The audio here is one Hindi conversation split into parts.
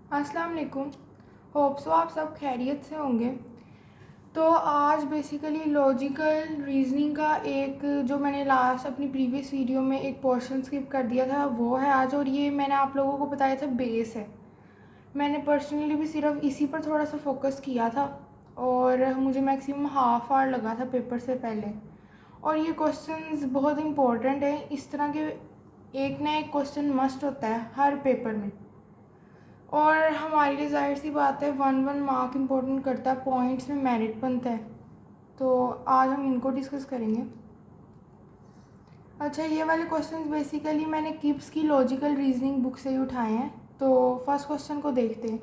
अस्सलाम वालेकुम। होप सो आप सब खैरियत से होंगे। तो आज बेसिकली लॉजिकल रीजनिंग का एक जो मैंने लास्ट अपनी प्रीवियस वीडियो में एक पोर्शन स्किप कर दिया था वो है आज, और ये मैंने आप लोगों को बताया था बेस है। मैंने पर्सनली भी सिर्फ इसी पर थोड़ा सा फोकस किया था और मुझे मैक्सिमम हाफ आवर लगा था पेपर से पहले। और ये क्वेश्चंस बहुत इंपॉर्टेंट है, इस तरह के एक ना एक क्वेश्चन मस्ट होता है हर पेपर में, और हमारे लिए जाहिर सी बात है 1 मार्क इम्पोर्टेंट करता है, पॉइंट्स में मेरिट बनता है। तो आज हम इनको डिस्कस करेंगे। अच्छा, ये वाले क्वेश्चंस बेसिकली मैंने किप्स की लॉजिकल रीजनिंग बुक से ही उठाए हैं। तो फर्स्ट क्वेश्चन को देखते हैं।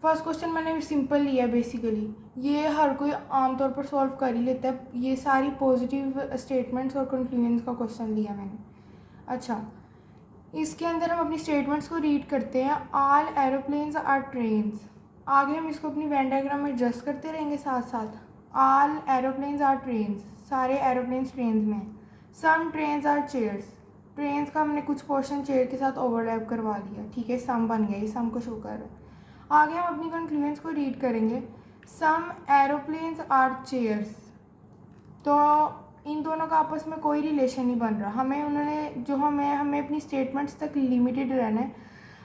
फर्स्ट क्वेश्चन मैंने सिंपल लिया है बेसिकली, ये हर कोई आमतौर पर सॉल्व कर ही लेता है। ये सारी पॉजिटिव स्टेटमेंट्स और कंक्लूजन्स का क्वेश्चन लिया मैंने। अच्छा, इसके अंदर हम अपनी स्टेटमेंट्स को रीड करते हैं। All aeroplanes are trains. आगे हम इसको अपनी वेन डायग्राम में एडजस्ट करते रहेंगे साथ साथ। ऑल एरोप्लेन्स आर ट्रेन्स, सारे एरोप्लेन्स ट्रेन्स में। सम ट्रेन्स आर चेयर्स, ट्रेन्स का हमने कुछ पोर्शन चेयर के साथ ओवरलैप करवा दिया, ठीक है, सम बन गया, ये सम को शो कर रहा है। आगे हम अपनी कंक्लूजन्स को रीड करेंगे। सम एरोप्लेन्स आर चेयर्स, तो इन दोनों का आपस में कोई रिलेशन नहीं बन रहा। हमें उन्होंने जो हमें अपनी स्टेटमेंट्स तक लिमिटेड रहना है।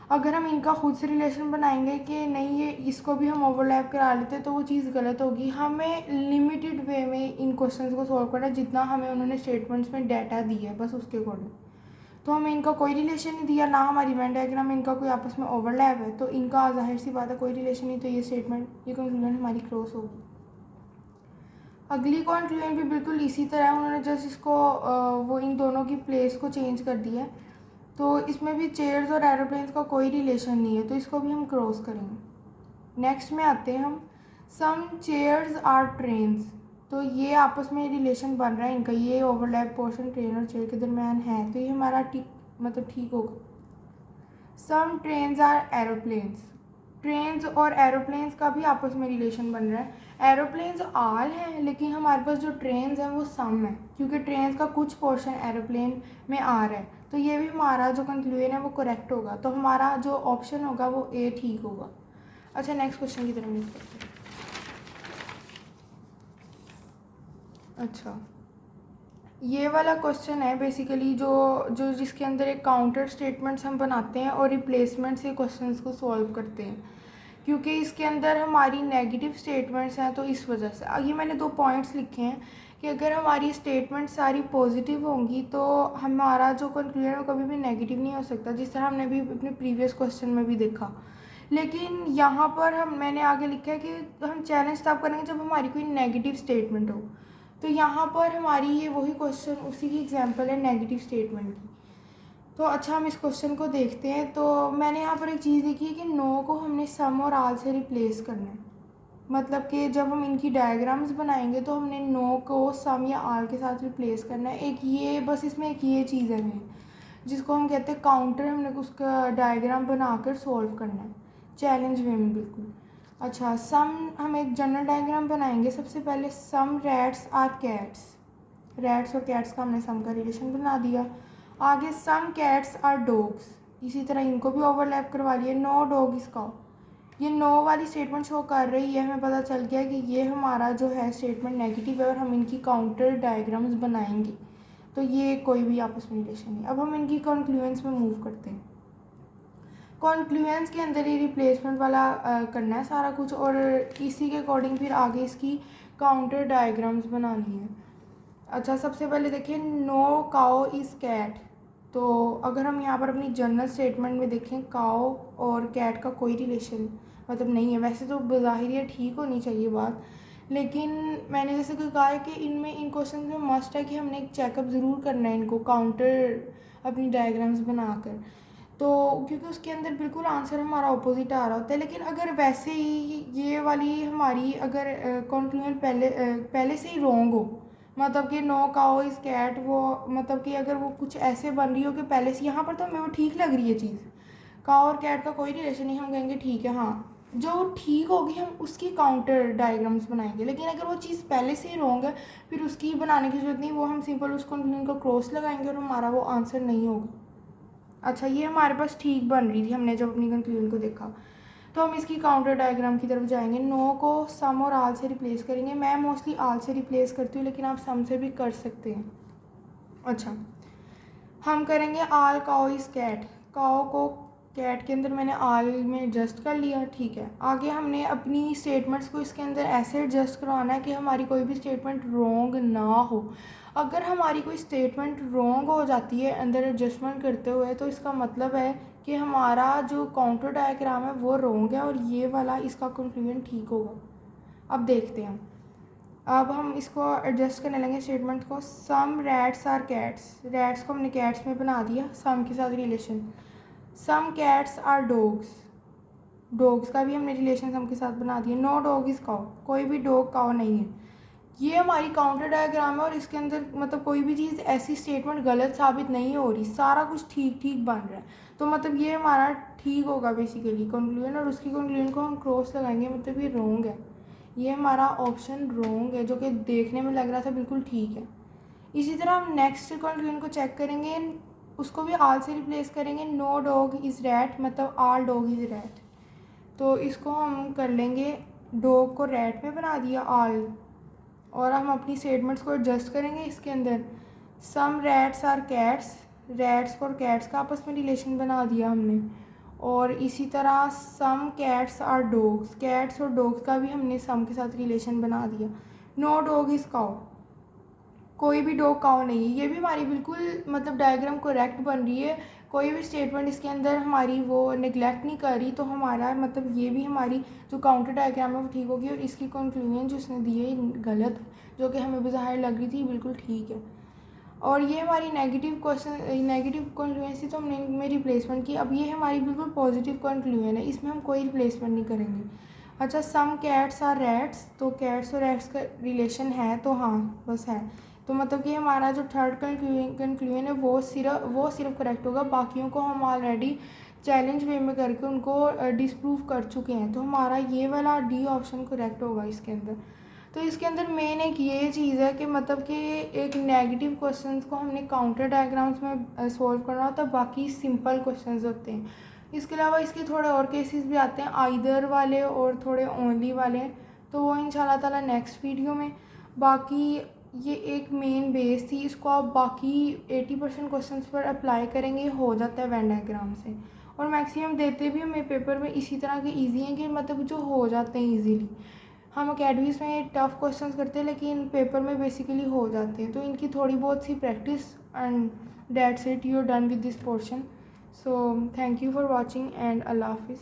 अगर हम इनका खुद से रिलेशन बनाएंगे कि नहीं ये इसको भी हम ओवरलैप करा लेते तो वो चीज़ गलत होगी। हमें लिमिटेड वे में इन क्वेश्चंस को सॉल्व करना है, जितना हमें उन्होंने स्टेटमेंट्स में डाटा दिया है बस उसके अकॉर्डिंग। तो हमें इनका कोई रिलेशन नहीं दिया, ना हमारी वेन डायग्राम में इनका कोई आपस में ओवरलैप है, तो इनका जाहिर सी बात है कोई रिलेशन नहीं, तो ये स्टेटमेंट, ये कंक्लूजन हमारी क्रॉस होगी। अगली कंक्लूजन भी बिल्कुल इसी तरह है, उन्होंने जस्ट इसको वो इन दोनों की प्लेस को चेंज कर दिया है। तो इसमें भी चेयर्स और एरोप्लेन्स का कोई रिलेशन नहीं है, तो इसको भी हम क्रॉस करेंगे। नेक्स्ट में आते हैं हम। सम चेयर्स आर ट्रेन्स, तो ये आपस में रिलेशन बन रहा है इनका, ये ओवरलैप पोर्शन ट्रेन और चेयर के दरम्यान है, तो ये हमारा ठीक होगा। सम ट्रेन्स आर एरोप्लेन्स, ट्रेन्स और एरोप्लेन्स का भी आपस में रिलेशन बन रहा है। एरोप्लेन्स आल हैं लेकिन हमारे पास जो ट्रेन्स हैं वो सम है, क्योंकि ट्रेन्स का कुछ पोर्शन एरोप्लेन में आ रहा है, तो ये भी हमारा जो कंक्लूजन है वो करेक्ट होगा। तो हमारा जो ऑप्शन होगा वो ए ठीक होगा। अच्छा, नेक्स्ट क्वेश्चन की तरफ मूव करते हैं। अच्छा, ये वाला क्वेश्चन है बेसिकली जो जो जिसके अंदर एक काउंटर स्टेटमेंट्स हम बनाते हैं और रिप्लेसमेंट से क्वेश्चंस को सॉल्व करते हैं, क्योंकि इसके अंदर हमारी नेगेटिव स्टेटमेंट्स हैं, तो इस वजह से। ये मैंने 2 पॉइंट्स लिखे हैं कि अगर हमारी स्टेटमेंट सारी पॉजिटिव होंगी तो हमारा जो कंक्लूजन है वो कभी भी नेगेटिव नहीं हो सकता, जिस तरह हमने भी अपने प्रीवियस क्वेश्चन में भी देखा। लेकिन यहाँ पर मैंने आगे लिखा है कि हम चैलेंज तब करेंगे जब हमारी कोई नेगेटिव स्टेटमेंट हो। तो यहाँ पर हमारी ये वही क्वेश्चन, उसी की एग्जांपल है नेगेटिव स्टेटमेंट की। तो अच्छा, हम इस क्वेश्चन को देखते हैं। तो मैंने यहाँ पर एक चीज़ देखी है कि नो को हमने सम और आल से रिप्लेस करना है। मतलब कि जब हम इनकी डायग्राम्स बनाएंगे तो हमने नो को सम या आल के साथ रिप्लेस करना है। एक ये बस इसमें एक ये चीज़ है मेन, जिसको हम कहते हैं काउंटर, हमने उसका डायग्राम बनाकर सॉल्व करना है चैलेंज वे में बिल्कुल। अच्छा, सम, हम एक जनरल डायग्राम बनाएंगे। सबसे पहले सम रैट्स आर कैट्स, रैट्स और कैट्स का हमने सम का रिलेशन बना दिया। आगे सम कैट्स आर डॉग्स, इसी तरह इनको भी ओवरलैप करवा लिया। नो डॉग इज काउ, ये नो वाली स्टेटमेंट शो कर रही है, हमें पता चल गया कि ये हमारा जो है स्टेटमेंट नेगेटिव है और हम इनकी काउंटर डायग्राम्स बनाएंगे, तो ये कोई भी आपस में रिलेशन नहीं। अब हम इनकी कंक्लूजन्स में मूव करते हैं। कंक्लूजन्स के अंदर ये रिप्लेसमेंट वाला करना है सारा कुछ, और इसी के अकॉर्डिंग फिर आगे इसकी काउंटर डायग्राम्स बनानी है। अच्छा, सबसे पहले देखिए, नो काओ इज़ कैट। तो अगर हम यहाँ पर अपनी जनरल स्टेटमेंट में देखें, काओ और कैट का कोई रिलेशन मतलब नहीं है। वैसे तो बज़ाहिर ये ठीक होनी चाहिए बात, लेकिन मैंने जैसे कि कहा है कि इनमें इन क्वेश्चन में मस्ट है कि हमने एक चेकअप ज़रूर करना है इनको काउंटर अपनी डायग्राम्स बनाकर, तो क्योंकि उसके अंदर बिल्कुल आंसर हमारा ऑपोजिट आ रहा होता है। लेकिन अगर वैसे ही ये वाली हमारी अगर कंक्लूजन पहले से ही रॉन्ग हो, मतलब कि नो काओ इज़ कैट, वो मतलब कि अगर वो कुछ ऐसे बन रही हो कि पहले से, यहाँ पर तो हमें वो ठीक लग रही है चीज़, काओ और कैट का कोई रिलेशन नहीं, हम कहेंगे ठीक है, हाँ जो ठीक होगी हम उसकी काउंटर डायग्राम्स बनाएंगे। लेकिन अगर वो चीज़ पहले से ही रॉन्ग है फिर उसकी बनाने की जरूरत नहीं, वो हम सिंपल उस कंक्लूजन को क्रॉस लगाएंगे और हमारा वो आंसर नहीं होगा। अच्छा, ये हमारे पास ठीक बन रही थी हमने जब अपनी कंक्लूजन को देखा। तो हम इसकी काउंटर डायग्राम की तरफ जाएंगे। नो को सम और आल से रिप्लेस करेंगे। मैं मोस्टली आल से रिप्लेस करती हूँ, लेकिन आप सम से भी कर सकते हैं। अच्छा, हम करेंगे आल काओ इज़ कैट। काओ को कैट के अंदर मैंने आल में एडजस्ट कर लिया, ठीक है। आगे हमने अपनी स्टेटमेंट्स को इसके अंदर ऐसे एडजस्ट करवाना है कि हमारी कोई भी स्टेटमेंट रॉन्ग ना हो। अगर हमारी कोई स्टेटमेंट रॉन्ग हो जाती है अंदर एडजस्टमेंट करते हुए, तो इसका मतलब है कि हमारा जो काउंटर डायग्राम है वो रॉन्ग है और ये वाला इसका कंक्लूजन ठीक होगा। अब देखते हैं। अब हम इसको एडजस्ट करने लगे स्टेटमेंट को। Some rats are cats. Rats को हमने कैट्स में बना दिया, सम के साथ relation. Some cats are dogs. Dogs का भी हमने रिलेशन सम के साथ बना दिया। No dog is cow. कोई भी डॉग काउ नहीं है। ये हमारी काउंटर डायग्राम है और इसके अंदर मतलब कोई भी चीज़ ऐसी स्टेटमेंट गलत साबित नहीं हो रही, सारा कुछ ठीक ठीक बन रहा है। तो मतलब ये हमारा ठीक होगा बेसिकली कंक्लूजन, और उसकी कंक्लूजन को हम क्रॉस लगाएंगे, मतलब ये रॉन्ग है। ये हमारा ऑप्शन रॉन्ग है, जो कि देखने में लग रहा था बिल्कुल ठीक है। इसी तरह हम नेक्स्ट कंक्लूजन को चेक करेंगे, उसको भी आल से रिप्लेस करेंगे। नो डॉग इज़ रैट, मतलब आल डॉग इज़ रैट। तो इसको हम कर लेंगे, डॉग को रैट में बना दिया आल, और हम अपनी स्टेटमेंट्स को एडजस्ट करेंगे इसके अंदर। सम रैट्स आर कैट्स। रैट्स और कैट्स का आपस में रिलेशन बना दिया हमने। और इसी तरह some cats are dogs. Cats और डॉग्स का भी हमने सम के साथ रिलेशन बना दिया। No dog is cow. कोई भी डॉग काउ नहीं है। ये भी हमारी बिल्कुल मतलब डायग्राम करेक्ट बन रही है। कोई भी स्टेटमेंट इसके अंदर हमारी वो निगलेक्ट नहीं कर रही, तो हमारा मतलब ये भी हमारी जो काउंटर डायग्राम है वो ठीक होगी, और इसकी कंक्लूजन जो उसने दी है गलत, जो कि हमें बाहर लग रही थी बिल्कुल ठीक है। और ये हमारी नेगेटिव क्वेश्चन नेगेटिव कंक्लूजन थी, तो हमने इनमें रिप्लेसमेंट की। अब ये हमारी बिल्कुल पॉजिटिव कंक्लूजन है, इसमें हम कोई रिप्लेसमेंट नहीं करेंगे। अच्छा, सम कैट्स आर रैट्स। तो कैट्स और रैट्स का रिलेशन है, तो हाँ बस है। तो मतलब कि हमारा जो थर्ड कंक्लूजन है वो सिर्फ करेक्ट होगा। बाकियों को हम ऑलरेडी चैलेंज वे में करके उनको डिसप्रूव कर चुके हैं, तो हमारा ये वाला डी ऑप्शन करेक्ट होगा इसके अंदर। तो इसके अंदर मेन एक ये चीज़ है कि मतलब कि एक नेगेटिव क्वेश्चंस को हमने काउंटर डायग्राम्स में सॉल्व करना होता है, बाकी सिंपल क्वेश्चंस होते हैं। इसके अलावा इसके थोड़े और केसेस भी आते हैं, आइदर वाले और थोड़े ओनली वाले, तो वो इंशाल्लाह ताला नेक्स्ट वीडियो में। बाकी ये एक मेन बेस थी, इसको आप बाकी 80% क्वेश्चंस पर अप्लाई करेंगे, हो जाता है वेन डायग्राम से। और मैक्सिमम देते भी हमें पेपर में इसी तरह के ईजी हैं कि मतलब जो हो जाते हैं ईजीली। हम अकेडमीज़ में टफ़ क्वेश्चंस करते हैं, लेकिन पेपर में बेसिकली हो जाते हैं। तो इनकी थोड़ी बहुत सी practice, and that's it, you are done with this portion. So thank you for watching and अल्लाह हाफिज़।